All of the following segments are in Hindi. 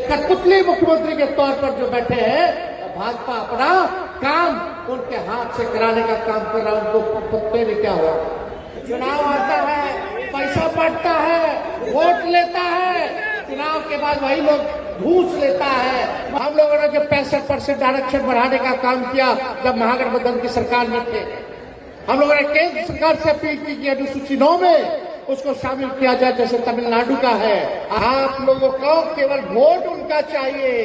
कठपुतली मुख्यमंत्री के तौर पर जो बैठे हैं, भाजपा अपना काम उनके हाथ से कराने का काम कर रहा है। उनको पत्ते में क्या हुआ, चुनाव आता है, पैसा बढ़ता है, वोट लेता है, चुनाव के बाद वही लोग घूस लेता है। हम लोगों ने जो 65% आरक्षण बढ़ाने का काम किया जब महागठबंधन की सरकार में थे, हम लोगों ने केंद्र सरकार से अपील की कि अनुसूची 9 में उसको शामिल किया जाए जैसे तमिलनाडु का है। आप लोगों को केवल वोट उनका चाहिए,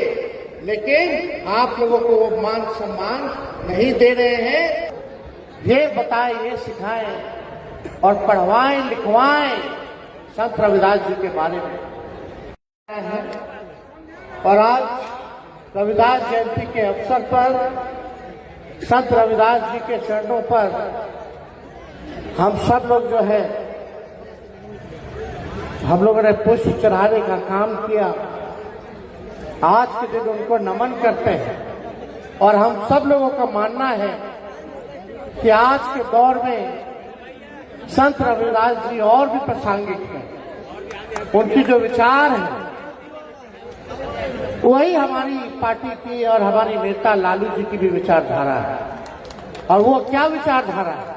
लेकिन आप लोगों को वो मान सम्मान नहीं दे रहे हैं। ये बताएं, ये सिखाएं और पढ़वाएं लिखवाएं संत रविदास जी के बारे में। और आज रविदास जयंती के अवसर पर संत रविदास जी के चरणों पर हम सब लोग जो है, हम लोगों ने पुष्प चढ़ाने का काम किया। आज के दिन उनको नमन करते हैं और हम सब लोगों का मानना है कि आज के दौर में संत रविदास जी और भी प्रासंगिक हैं। उनकी जो विचार है वही हमारी पार्टी की और हमारी नेता लालू जी की भी विचारधारा है। और वो क्या विचारधारा है?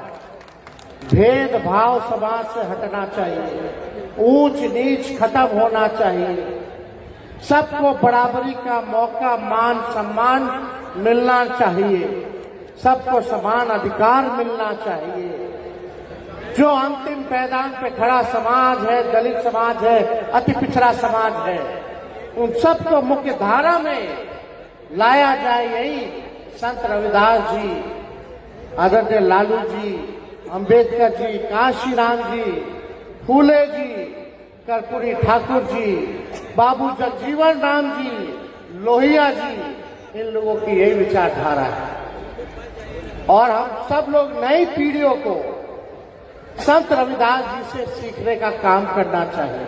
भेदभाव समाज से हटना चाहिए, ऊंच नीच खत्म होना चाहिए, सबको बराबरी का मौका मान सम्मान मिलना चाहिए, सबको समान अधिकार मिलना चाहिए। जो अंतिम पैदान पे खड़ा समाज है, दलित समाज है, अति पिछड़ा समाज है, उन सबको मुख्य धारा में लाया जाए। यही संत रविदास जी, आदरणीय लालू जी, अंबेडकर जी, काशीराम जी, फूले जी, कर्पूरी ठाकुर जी, बाबू जगजीवन राम जी, लोहिया जी, इन लोगों की यही विचारधारा है। और हम सब लोग नई पीढ़ियों को संत रविदास जी से सीखने का काम करना चाहिए,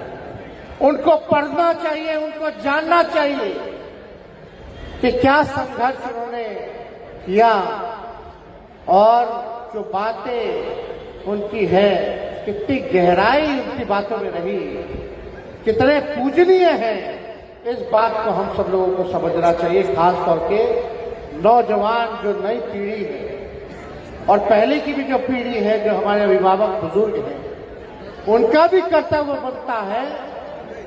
उनको पढ़ना चाहिए, उनको जानना चाहिए कि क्या संघर्ष उन्होंने किया और जो बातें उनकी है, कितनी गहराई उनकी बातों में रही, कितने पूजनीय हैं। इस बात को हम सब लोगों को समझना चाहिए, खास तौर के नौजवान जो नई पीढ़ी है और पहले की भी जो पीढ़ी है, जो हमारे अभिभावक बुजुर्ग हैं, उनका भी कर्तव्य बनता है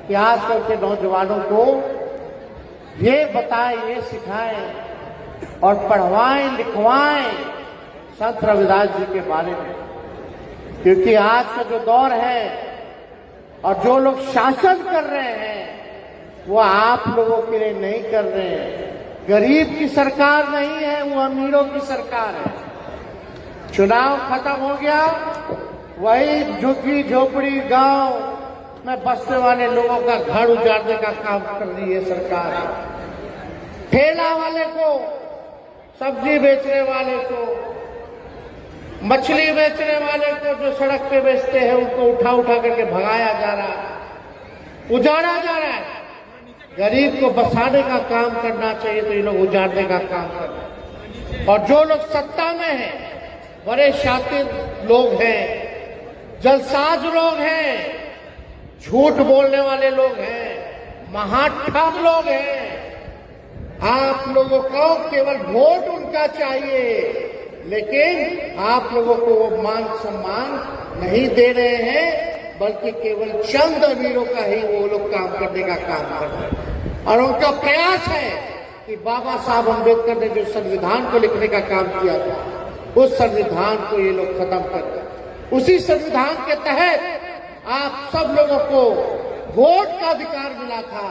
कि आजकल के नौजवानों को ये बताएं, ये सिखाएं और पढ़वाएं लिखवाएं संत रविदास जी के बारे में। क्योंकि आज का जो दौर है और जो लोग शासन कर रहे हैं वो आप लोगों के लिए नहीं कर रहे हैं। गरीब की सरकार नहीं है, वो अमीरों की सरकार है। चुनाव खत्म हो गया, वही झुग्गी झोपड़ी गांव में बसने वाले लोगों का घर उजाड़ने का काम कर रही है सरकार। ठेला वाले को, सब्जी बेचने वाले को, मछली बेचने वाले को, जो सड़क पे बेचते हैं, उनको उठा उठा करके भगाया जा रहा है, उजाड़ा जा रहा है। गरीब को बसाने का काम करना चाहिए तो ये लोग उजाड़ने का काम कर रहे हैं। और जो लोग सत्ता में हैं, बड़े शातिर लोग हैं, जलसाज लोग हैं, झूठ बोलने वाले लोग हैं, महाठाम लोग हैं। आप लोगों को केवल वोट उनका चाहिए, लेकिन आप लोगों को वो मान सम्मान नहीं दे रहे हैं, बल्कि केवल चंद अमीरों का ही वो लोग काम करने का काम कर रहे हैं। और उनका प्रयास है कि बाबा साहब अम्बेडकर ने जो संविधान को लिखने का काम किया था, उस संविधान को ये लोग खत्म कर रहे। उसी संविधान के तहत आप सब लोगों को वोट का अधिकार मिला था।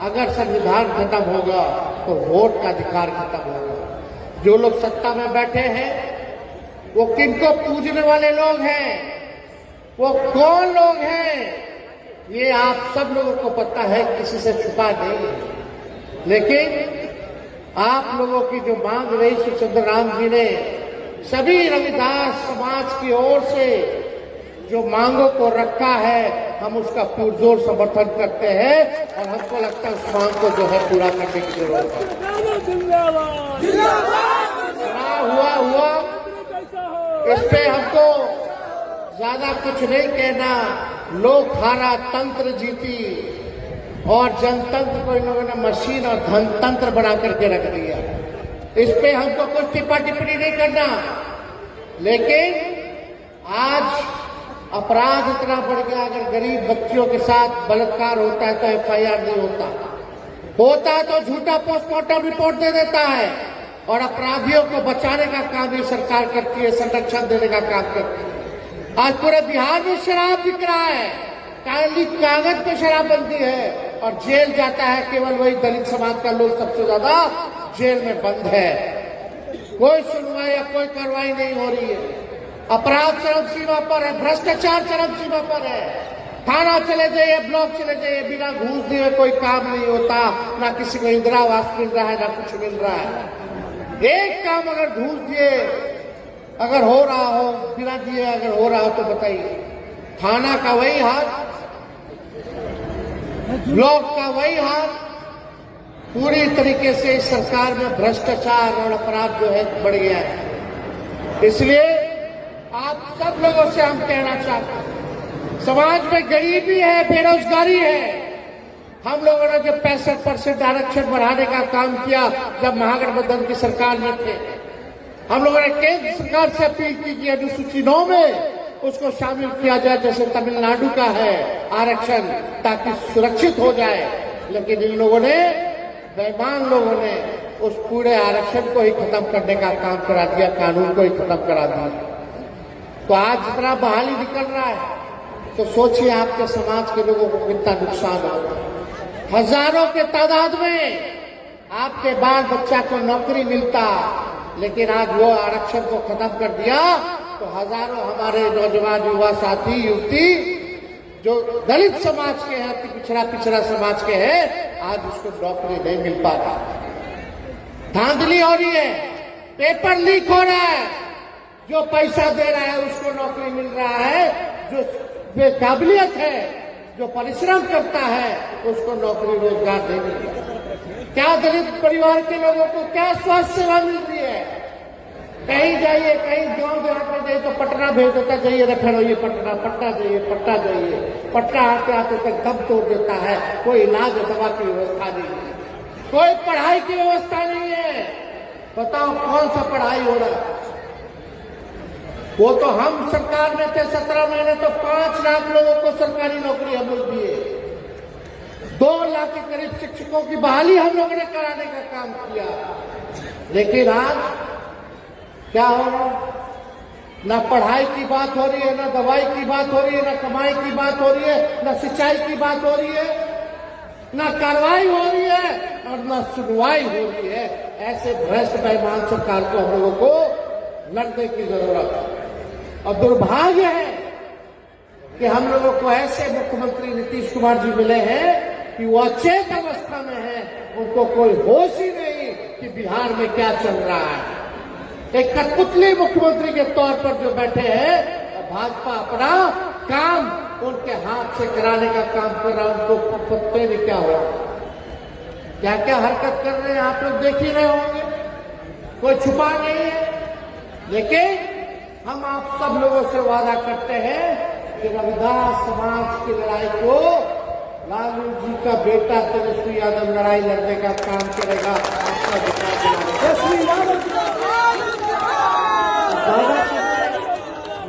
अगर संविधान खत्म होगा तो वोट का अधिकार खत्म होगा। जो लोग सत्ता में बैठे हैं वो किनको पूजने वाले लोग हैं, वो कौन लोग हैं, ये आप सब लोगों को पता है, किसी से छुपा नहीं है। लेकिन आप लोगों की जो मांग रही श्री चंद्रराम जी ने सभी रविदास समाज की ओर से जो मांगों को रखा है, हम उसका पुरजोर समर्थन करते हैं और हमको लगता है उस मांग को जो है पूरा करने की जरूरत है। चुनाव हुआ, इस पे हमको ज्यादा कुछ नहीं कहना। लोक हारा तंत्र जीती, और जनतंत्र को इन लोगों ने मशीन और धनतंत्र बना करके रख दिया। इस पे हमको कुछ टिप्पा टिप्पणी नहीं करना, लेकिन आज अपराध इतना बढ़ गया। अगर गरीब बच्चियों के साथ बलात्कार होता है तो एफआईआर नहीं होता है तो झूठा पोस्टमार्टम रिपोर्ट दे देता है, और अपराधियों को बचाने का काम ये सरकार करती है, संरक्षण देने का काम करती है। आज पूरे बिहार में शराब बिक रहा है, कागज पे शराब बनती है, और जेल जाता है केवल वही दलित समाज का लोग सबसे ज्यादा जेल में बंद है। कोई सुनवाई या कोई कार्रवाई नहीं हो रही है। अपराध चरम सीमा पर है, भ्रष्टाचार चरम सीमा पर है। थाना चले जाइए, ब्लॉक चले जाइए, बिना घूस दिए कोई काम नहीं होता, ना किसी को इंदिरा आवास मिल रहा है, ना कुछ मिल रहा है। एक काम अगर घूस दिए अगर हो रहा हो, बिना दिए अगर हो रहा हो तो बताइए। थाना का वही हाल, ब्लॉक का वही हाल। पूरी तरीके से इस सरकार में भ्रष्टाचार और अपराध जो है बढ़ गया है। इसलिए आप सब लोगों से हम कहना चाहते हैं, समाज में गरीबी है, बेरोजगारी है। हम लोगों ने जब 65% आरक्षण बढ़ाने का काम किया, जब महागठबंधन की सरकार में थे, हम लोगों ने केंद्र सरकार से अपील की कि अनुसूची 9 में उसको शामिल किया जाए, जैसे तमिलनाडु का है आरक्षण, ताकि सुरक्षित हो जाए। लेकिन इन लोगों ने, बेईमान लोगों ने, उस पूरे आरक्षण को ही खत्म करने का काम करा दिया, कानून को ही खत्म करा दिया। तो आज जितना बहाली निकल रहा है, तो सोचिए आपके समाज के लोगों को कितना नुकसान होगा। हजारों के तादाद में आपके बाल बच्चा को नौकरी मिलता, लेकिन आज वो आरक्षण को खत्म कर दिया, तो हजारों हमारे नौजवान युवा साथी युवती जो दलित समाज के हैं, पिछड़ा समाज के हैं, आज उसको नौकरी नहीं मिल पा रहा। धांधली हो रही है, पेपर लीक हो रहा है, जो पैसा दे रहा है उसको नौकरी मिल रहा है, जो बेकाबिलियत है, जो परिश्रम करता है, उसको नौकरी रोजगार नहीं मिल रहा। क्या दलित परिवार के लोगों को क्या स्वास्थ्य सेवा मिल रही है? कहीं जाइए, कहीं गांव देहात में जाइए तो पटना भेज देता, जाइए रेफर होइए पटना, पटना जाइए, पटना जाइए। पटना आते आते तक दम तोड़ देता है, कोई इलाज दवा की व्यवस्था नहीं है, कोई पढ़ाई की व्यवस्था नहीं है। बताओ कौन सा पढ़ाई हो रहा है? वो तो हम सरकार में थे 17 महीने, तो 5 लाख लोगों को सरकारी नौकरी हम लोग दिए। 2 लाख के करीब शिक्षकों की बहाली हम लोगों ने कराने का काम किया। लेकिन आज क्या हो रहा है? ना पढ़ाई की बात हो रही है, ना दवाई की बात हो रही है, ना कमाई की बात हो रही है, ना सिंचाई की बात हो रही है, ना कार्रवाई हो रही है और ना सुनवाई हो रही है। ऐसे भ्रष्ट बेईमान सरकार को हम लोगों को लड़ने की जरूरत है। और दुर्भाग्य है कि हम लोगों को ऐसे मुख्यमंत्री नीतीश कुमार जी मिले हैं कि वो अचेत अवस्था में है, उनको कोई होश ही नहीं कि बिहार में क्या चल रहा है। एक कठपुतली मुख्यमंत्री के तौर पर जो बैठे हैं, भाजपा अपना काम उनके हाथ से कराने का काम कर रहा है। उनको पत्ते में क्या हो, क्या क्या हरकत कर रहे हैं आप लोग देख ही रहे होंगे, कोई छुपा नहीं है। लेकिन हम आप सब लोगों से वादा करते हैं कि रविदास समाज की लड़ाई को लालू जी का बेटा तेजस्वी यादव लड़ाई लड़ने का काम करेगा। आपका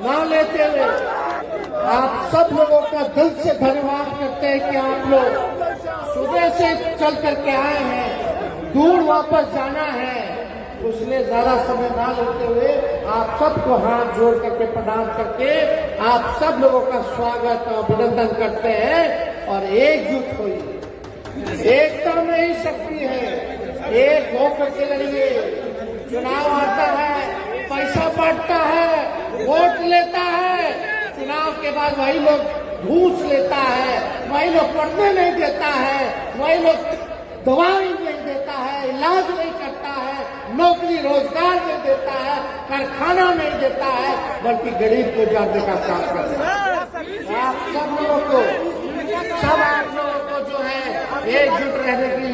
ना लेते हुए आप सब लोगों का दिल से धन्यवाद करते हैं कि आप लोग सुबह से चल करके आए हैं, दूर वापस जाना है, उसलिए ज्यादा समय ना लेते हुए आप सबको हाथ जोड़ करके प्रणाम करके आप सब लोगों का स्वागत और अभिनंदन करते हैं। और एकजुट होइए, एकता में ही शक्ति है, एक होकर के लड़िए। चुनाव आता है, पैसा बढ़ता है, वोट लेता है, चुनाव के बाद वही लोग घूस लेता है, वही लोग पढ़ने नहीं देता है, वही लोग दवाई नहीं देता है, इलाज नहीं करता है, नौकरी रोजगार नहीं देता है, कारखाना नहीं देता है, बल्कि गरीब को जानने का काम करता है। आप सब लोगों को, सब आप लोगों को जो है एकजुट रहने की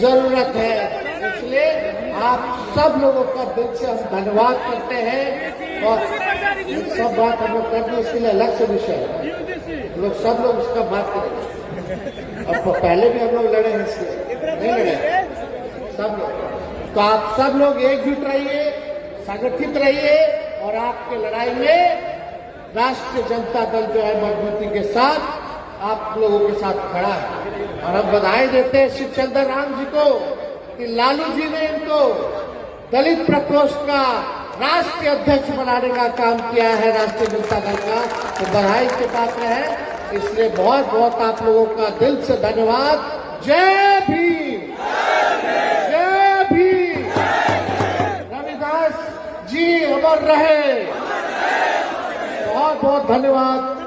जरूरत है। इसलिए आप सब लोगों का दिल से हम धन्यवाद करते हैं। और सब बात हम लोग कर दी, इसके लिए अलग से विषय है, लोग सब लोग उसका बात करेंगे। अब पहले भी हम लोग लड़े हैं इसलिए नहीं लड़े सब लोग। तो आप सब लोग एकजुट रहिए, संगठित रहिए और आपके लड़ाई में राष्ट्रीय जनता दल जो है मजबूती के साथ आप लोगों के साथ खड़ा है। और हम बधाई देते हैं श्री चंद्र राम जी को कि लालू जी ने इनको दलित प्रकोष्ठ का राष्ट्रीय अध्यक्ष बनाने का काम किया है राष्ट्रीय जनता दल का, तो बधाई के पात्र है। इसलिए बहुत बहुत आप लोगों का दिल से धन्यवाद। जय भीम, जय भीम। रविदास जी अमर रहे। बहुत बहुत धन्यवाद।